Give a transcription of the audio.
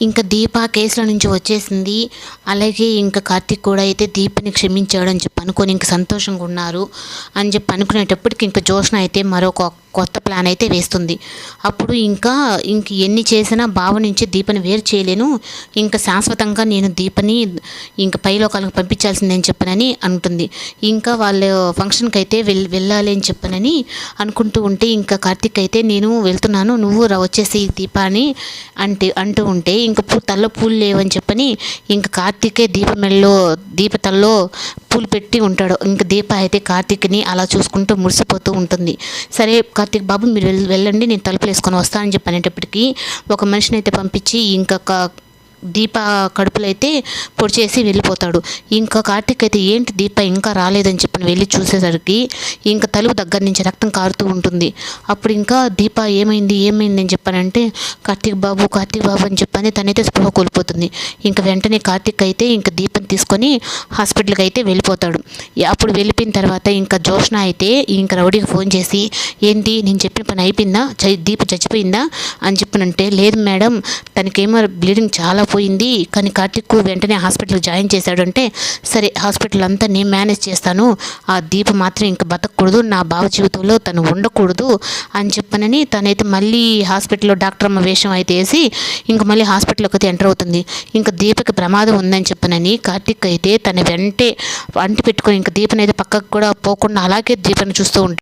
ఇంకా దీప కేసుల నుంచి వచ్చేసింది. అలాగే ఇంకా కార్తీక్ కూడా అయితే దీపని క్షమించాడు అని చెప్పి అనుకొని ఇంక సంతోషంగా ఉన్నారు అని చెప్పి అనుకునేటప్పటికి ఇంకా జోష్న అయితే మరొక కొత్త ప్లాన్ అయితే వేస్తుంది. అప్పుడు ఇంక ఎన్ని చేసినా బావ నుంచి దీపని వేరు చేయలేను, ఇంకా శాశ్వతంగా నేను దీపని ఇంకా పైలోకాలకు పంపించాల్సిందని చెప్పనని అంటుంది. ఇంకా వాళ్ళ ఫంక్షన్కి అయితే వెళ్ళాలి అని చెప్పనని అనుకుంటూ ఉంటే ఇంకా కార్తీక్ అయితే నేను వెళ్తున్నాను, నువ్వు వచ్చేసి దీప అని అంటూ ఉంటే ఇంకా తల్లో పూలు లేవని చెప్పని ఇంకా కార్తీకే దీప తల్లో పూలు పెట్టి ఉంటాడు. ఇంకా దీప అయితే కార్తీక్ని అలా చూసుకుంటూ మురిసిపోతూ ఉంటుంది. సరే కార్తీక్ బాబు మీరు వెళ్ళండి, నేను తలుపులు వేసుకొని వస్తానని చెప్పి అనేటప్పటికీ ఒక మనిషిని అయితే పంపించి ఇంకా దీప కడుపులో అయితే పొడి చేసి వెళ్ళిపోతాడు. ఇంకా కార్తీక్ అయితే ఏంటి దీప ఇంకా రాలేదని చెప్పని వెళ్ళి చూసేసరికి ఇంకా తలుపు దగ్గర నుంచి రక్తం కారుతూ ఉంటుంది. అప్పుడు ఇంకా దీప ఏమైంది అని చెప్పానంటే కార్తీక్ బాబు అని చెప్పని తనైతే స్పృహ కోల్పోతుంది. ఇంకా వెంటనే కార్తీక్ అయితే ఇంకా దీపని తీసుకొని హాస్పిటల్కి అయితే వెళ్ళిపోతాడు. అప్పుడు వెళ్ళిపోయిన తర్వాత ఇంకా జోష్న అయితే ఇంకా రౌడీకి ఫోన్ చేసి ఏంటి నేను చెప్పిన పని అయిపోయిందా, దీప చచ్చిపోయిందా అని చెప్పనంటే లేదు మేడం తనకేమో బ్లీడింగ్ చాలా పోయింది, కానీ కార్తీక్ వెంటనే హాస్పిటల్కి జాయిన్ చేశాడంటే సరే హాస్పిటల్ అంతా నేను మేనేజ్ చేస్తాను, ఆ దీప మాత్రం ఇంకా బతకూడదు, నా బావ జీవితంలో తను ఉండకూడదు అని చెప్పనని తనైతే మళ్ళీ హాస్పిటల్లో డాక్టర్ అమ్మ వేషం అయితే వేసి ఇంకా మళ్ళీ హాస్పిటల్కి అయితే ఎంటర్ అవుతుంది. ఇంకా దీపకి ప్రమాదం ఉందని చెప్పనని కార్తీక్ అయితే తన వెంటే అంటి పెట్టుకొని ఇంకా దీపనైతే పక్కకు కూడా పోకుండా అలాగే దీపని చూస్తూ ఉంటాడు.